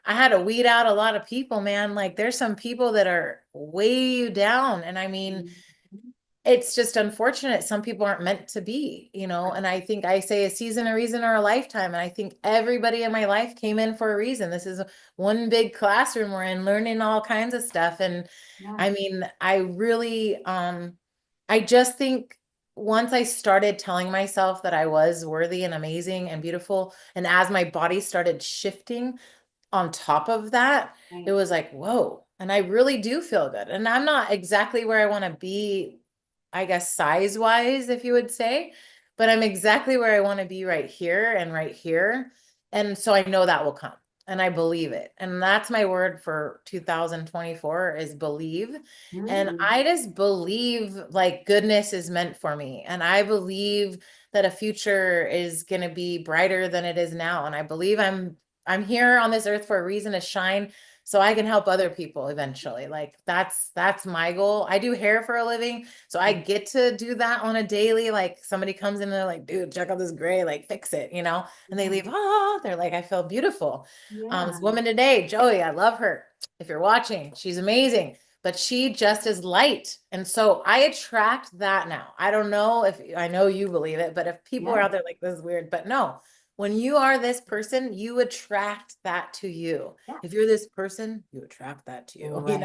I had to weed out a lot of people, man. Like there's some people that are way you down. And I mean, Mhm. it's just unfortunate. Some people aren't meant to be, and I think I say a season, a reason, or a lifetime. And I think everybody in my life came in for a reason. This is one big classroom we're in, learning all kinds of stuff. And Yeah. I mean, I really, I just think once I started telling myself that I was worthy and amazing and beautiful, and as my body started shifting on top of that, it Right. was like, whoa. And I really do feel good. And I'm not exactly where I want to be, I guess, size wise, if you would say, but I'm exactly where I want to be right here and right here. And so I know that will come and I believe it. And that's my word for 2024 is believe. And Mm. I just believe like goodness is meant for me. And I believe that a future is going to be brighter than it is now. And I believe I'm here on this earth for a reason to shine so I can help other people eventually. Like that's my goal. I do hair for a living, so I get to do that on a daily. Like somebody comes in and they're like, dude, check out this gray, like fix it, and they leave, Yeah. they're like, I feel beautiful. This Yeah. woman today, Joey, I love her. If you're watching, she's amazing, but she just is light. And so I attract that now. I don't know if I know you believe it, but if people are Yeah. out there like, this is weird, but no, when you are this person, you attract that to you. Yeah. If you're this person, you attract that to you, Right.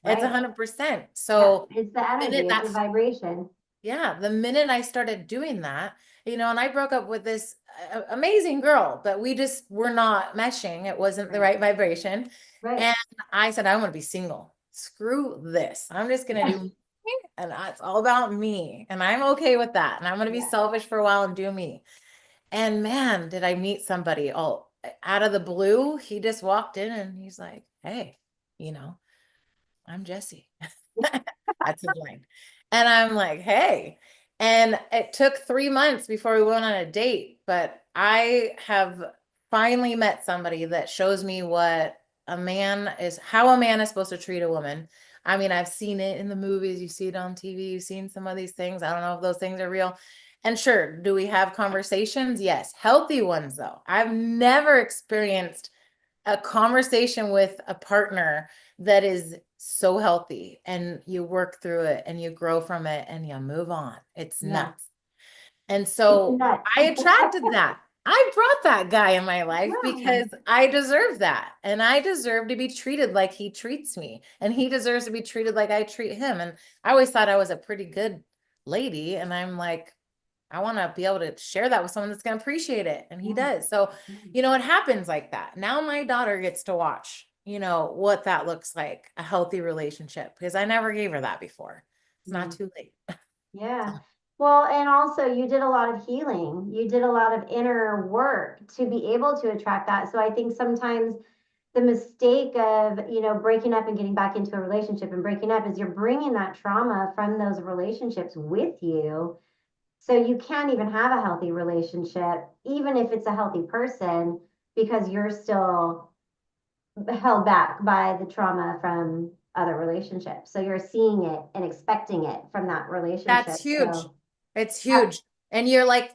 It's Right. 100%. Yeah. So It's the the minute energy, it's the that's, vibration. yeah, the minute I started doing that, and I broke up with this amazing girl, but we just were not meshing. It wasn't the Right. right vibration. Right. And I said, I want to be single. Screw this. I'm just going to Yeah. do me, and it's all about me. And I'm okay with that. And I'm going to be Yeah. selfish for a while and do me. And man, did I meet somebody all out of the blue. He just walked in and he's like, hey, you know, I'm Jesse. That's his line. And I'm like, hey. And it took 3 months before we went on a date, but I have finally met somebody that shows me how a man is supposed to treat a woman. I mean, I've seen it in the movies, you see it on TV, you've seen some of these things. I don't know if those things are real. And sure, do we have conversations? Yes. Healthy ones, though. I've never experienced a conversation with a partner that is so healthy and you work through it and you grow from it and you move on. It's Yeah. nuts. And It's so nuts. I attracted that. I brought that guy in my life Yeah. because I deserve that. And I deserve to be treated like he treats me. And he deserves to be treated like I treat him. And I always thought I was a pretty good lady. And I'm like, I want to be able to share that with someone that's going to appreciate it. And he Yeah. does. So, it happens like that. Now my daughter gets to watch, what that looks like, a healthy relationship, because I never gave her that before. It's not Yeah. too late. Yeah. Well, and also you did a lot of healing. You did a lot of inner work to be able to attract that. So I think sometimes the mistake of, breaking up and getting back into a relationship and breaking up is you're bringing that trauma from those relationships with you. So you can't even have a healthy relationship, even if it's a healthy person, because you're still held back by the trauma from other relationships. So you're seeing it and expecting it from that That's relationship. huge. So It's uh, huge. And you're like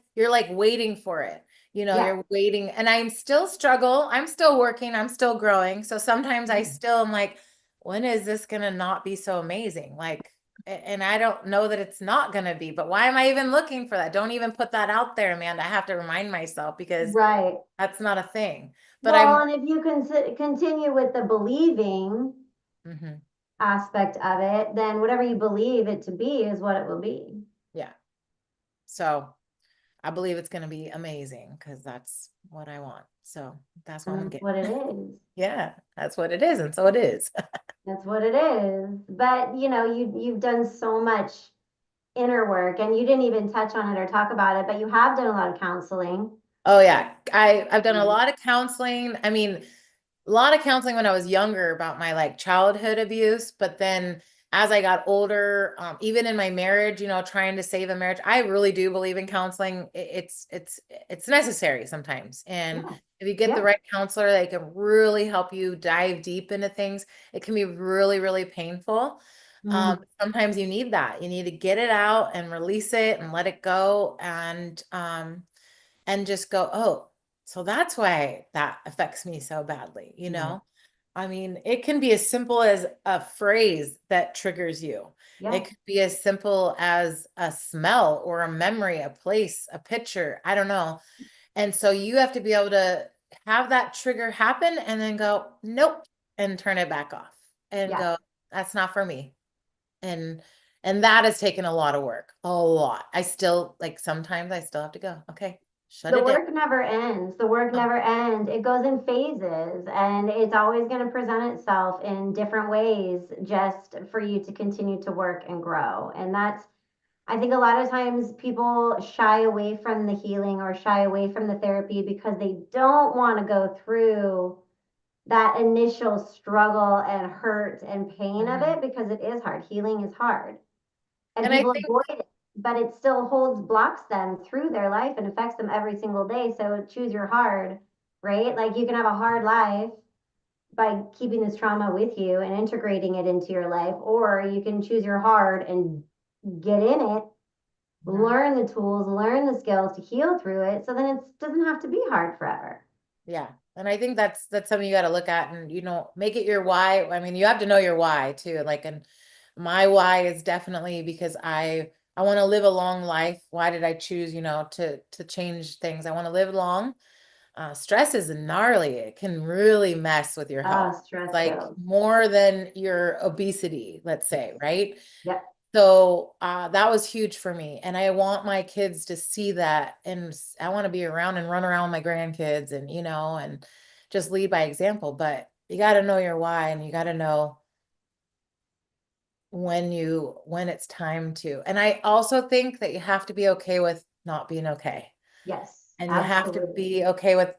waiting for it. yeah. You're waiting. And I'm still struggle. I'm still working. I'm still growing. So sometimes I Yeah. still am like, when is this gonna not be so amazing? Like, and I don't know that it's not gonna be, but why am I even looking for that? Don't even put that out there, Amanda. I have to remind myself because Right. that's not a thing. But Well, I'm and if you can continue with the believing mhm, aspect of it, then whatever you believe it to be is what it will be. yeah. So I believe it's gonna be amazing because that's what I want. So that's what I'm And gonna that's get. what it is. Yeah, that's what it is. And so it is. That's what it is. But you've done so much inner work and you didn't even touch on it or talk about it, but you have done a lot of counseling. Oh yeah. I've done a Mhm. lot of counseling. I mean, a lot of counseling when I was younger about my like childhood abuse, but then as I got older, even in my marriage, trying to save a marriage, I really do believe in counseling. It's necessary sometimes. And Yeah. if you get the Yeah. right counselor, they can really help you dive deep into things. It can be really, really painful. Mm. Sometimes you need that. You need to get it out and release it and let it go and just go, oh, so that's why that affects me so badly, Right. I mean, it can be as simple as a phrase that triggers you. Yeah. It could be as simple as a smell or a memory, a place, a picture. I don't know. And so you have to be able to have that trigger happen and then go, nope, and turn it back off and Yeah. go, that's not for me. And that has taken a lot of work, a lot. I still like sometimes I still have to go, okay, shut The it down. work never ends. The work Oh, never ends. It goes in phases and it's always going to present itself in different ways just for you to continue to work and grow. And I think a lot of times people shy away from the healing or shy away from the therapy because they don't want to go through that initial struggle and hurt and pain of mhm. it because it is hard. Healing is hard. And And I people think, avoid it, but it still blocks them through their life and affects them every single day. So choose your hard, right? Like you can have a hard life, by keeping this trauma with you and integrating it into your life, or you can choose your heart and get in it, Mhm. learn the tools, learn the skills to heal through it. So then it doesn't have to be hard forever. Yeah. And I think that's something you got to look at and, make it your why. I mean, you have to know your why too. Like, and my why is definitely because I want to live a long life. Why did I choose, to change things? I want to live long. Stress is gnarly. It can really mess with your Ah, health. It's stress like kills. more than your obesity, let's say, Yes. right? Yep. So that was huge for me. And I want my kids to see that. And I want to be around and run around with my grandkids and, and just lead by example. But you got to know your why and you got to know when it's time to. And I also think that you have to be okay with not being okay. Yes, And you have to absolutely. be okay with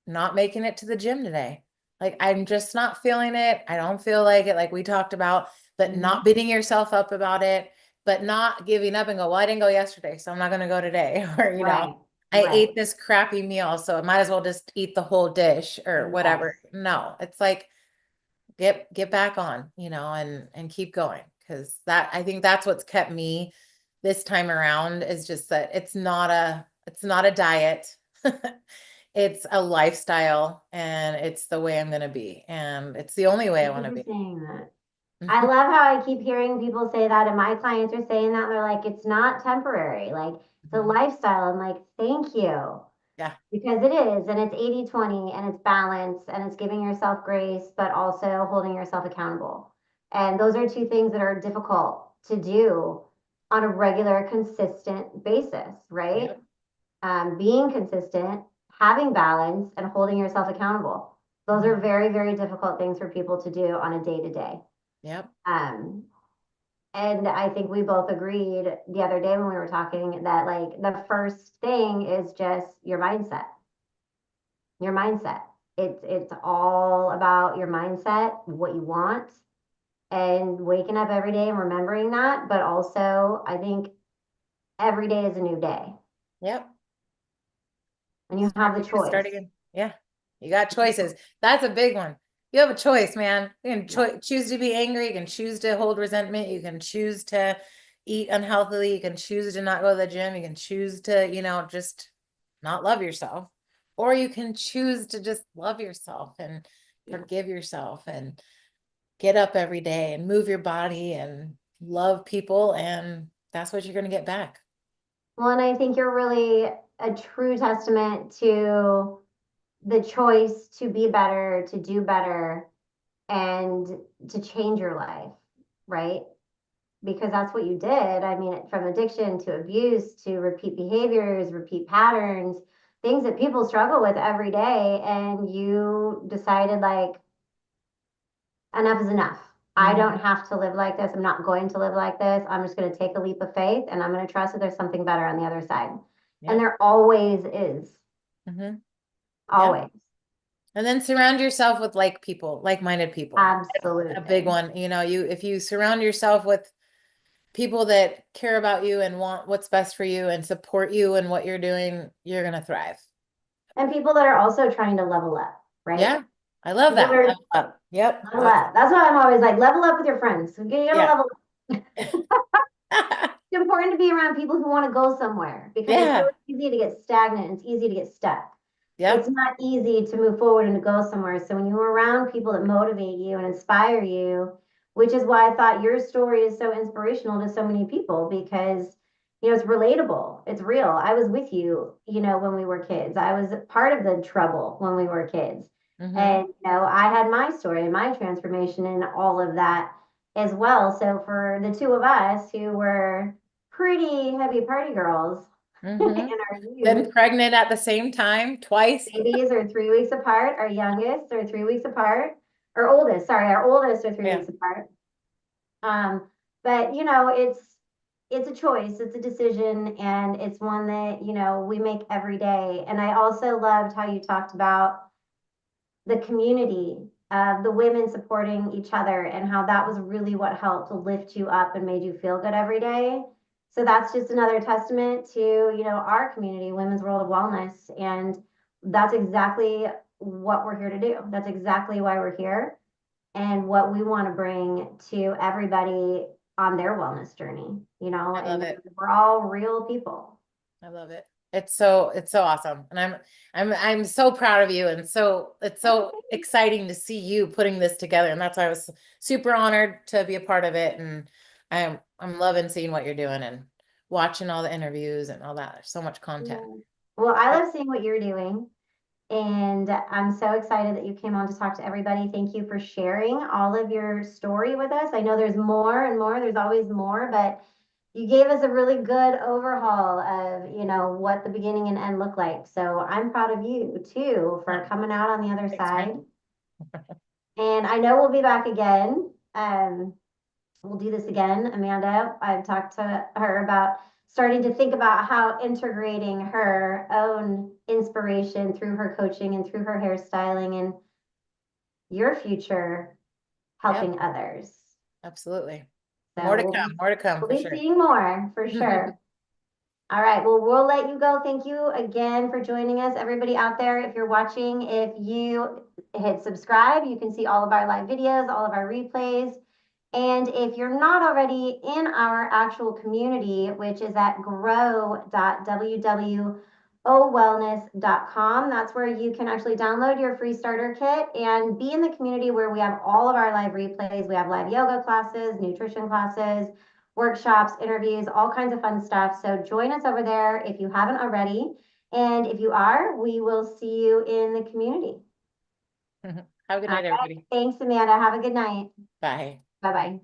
not making it to the gym today. Like, I'm just not feeling it. I don't feel like it, like we talked about, but Mhm. not beating yourself up about it, but not giving up and go, well, I didn't go yesterday, so I'm not going to go today. Or, Right, I right. ate this crappy meal, so I might as well just eat the whole dish or whatever. Yes. No, it's like, get back on, and keep going. Cause I think that's what's kept me this time around is just that it's not a diet. It's a lifestyle and it's the way I'm going to be. And it's the only way I Thank want you to for be. saying that. I love how I keep hearing people say that, and my clients are saying that. They're like, it's not temporary. Like, it's a Mhm. lifestyle. I'm like, thank you. Yeah. Because it is, and it's 80/20, and it's balance, and it's giving yourself grace, but also holding yourself accountable. And those are two things that are difficult to do on a regular, consistent basis, right? Yep. Being consistent, having balance, and holding yourself accountable. Those are Mhm. very, very difficult things for people to do on a day to day. Yep. Um, and I think we both agreed the other day when we were talking that like the first thing is just your mindset. Your mindset. It's all about your mindset, what you want, and waking up every day and remembering that. But also, I think every day is a new day, Yep. and you have the Start choice. again. Yeah. You got choices. That's a big one. You have a choice, man. You can Yeah. choose to be angry. You can choose to hold resentment. You can choose to eat unhealthily. You can choose to not go to the gym. You can choose to, just not love yourself. Or you can choose to just love yourself and Yeah. forgive yourself and get up every day and move your body and love people. And that's what you're going to get back. Well, and I think you're really a true testament to the choice to be better, to do better, and to change your life, right? Because that's what you did. I mean, from addiction to abuse to repeat behaviors, repeat patterns, things that people struggle with every day. And you decided, like, enough is enough. I don't Mhm. have to live like this. I'm not going to live like this. I'm just going to take a leap of faith and I'm going to trust that there's something better on the other side. And Yep. there always is, Hmm. Yep. always. And then surround yourself with like-minded people. A big Absolutely. one. If you surround yourself with people that care about you and want what's best for you and support you and what you're doing, you're gonna thrive. And people that are also trying to level up, right? Yeah. I love People that that. are Level up. Yep. level up. That's why I'm always like, level up with your friends. You gotta Yeah. level up. It's important to be around people who want to go somewhere because I feel Yeah. it's easy to get stagnant. It's easy to get stuck. It's Yep. not easy to move forward and to go somewhere. So when you're around people that motivate you and inspire you, which is why I thought your story is so inspirational to so many people because it's relatable. It's real. I was with you, when we were kids. I was part of the trouble when we were kids. Mm-hmm. And I had my story and my transformation and all of that as well. So for the two of us who were pretty heavy party girls in Mm-hmm. our youth, Been pregnant at the same time twice. babies are 3 weeks apart. Our youngest are 3 weeks apart. Or oldest, sorry, our oldest are three Yeah. weeks apart. Um, but it's a choice, it's a decision, and it's one that we make every day. And I also loved how you talked about the community of the women supporting each other and how that was really what helped to lift you up and made you feel good every day. So that's just another testament to our community, Women's World of Wellness. And that's exactly what we're here to do. That's exactly why we're here and what we want to bring to everybody on their wellness journey, I love and it. we're all real people. I love it. It's so awesome. And I'm so proud of you. And so it's so exciting to see you putting this together. And that's why I was super honored to be a part of it. And I'm loving seeing what you're doing and watching all the interviews and all that. There's so much content. Yeah. Well, I Yep. love seeing what you're doing. And I'm so excited that you came on to talk to everybody. Thank you for sharing all of your story with us. I know there's more and more, there's always more, but you gave us a really good overhaul of, what the beginning and end look like. So I'm proud of you too for Oh, coming out on the other thanks, man. side. And I know we'll be back again. We'll do this again. Amanda, I've talked to her about starting to think about how integrating her own inspiration through her coaching and through her hairstyling and your future Yep, helping others. absolutely. So we'll be More to come we'll for be sure. seeing more for sure. All right. Well, we'll let you go. Thank you again for joining us, everybody out there. If you're watching, if you hit subscribe, you can see all of our live videos, all of our replays. And if you're not already in our actual community, which is at grow.wwowellness.com, that's where you can actually download your free starter kit and be in the community where we have all of our live replays. We have live yoga classes, nutrition classes, workshops, interviews, all kinds of fun stuff. So join us over there if you haven't already. And if you are, we will see you in the community. Have a good All night, right. everybody. Thanks, Amanda. Have a good night. Bye. Bye bye.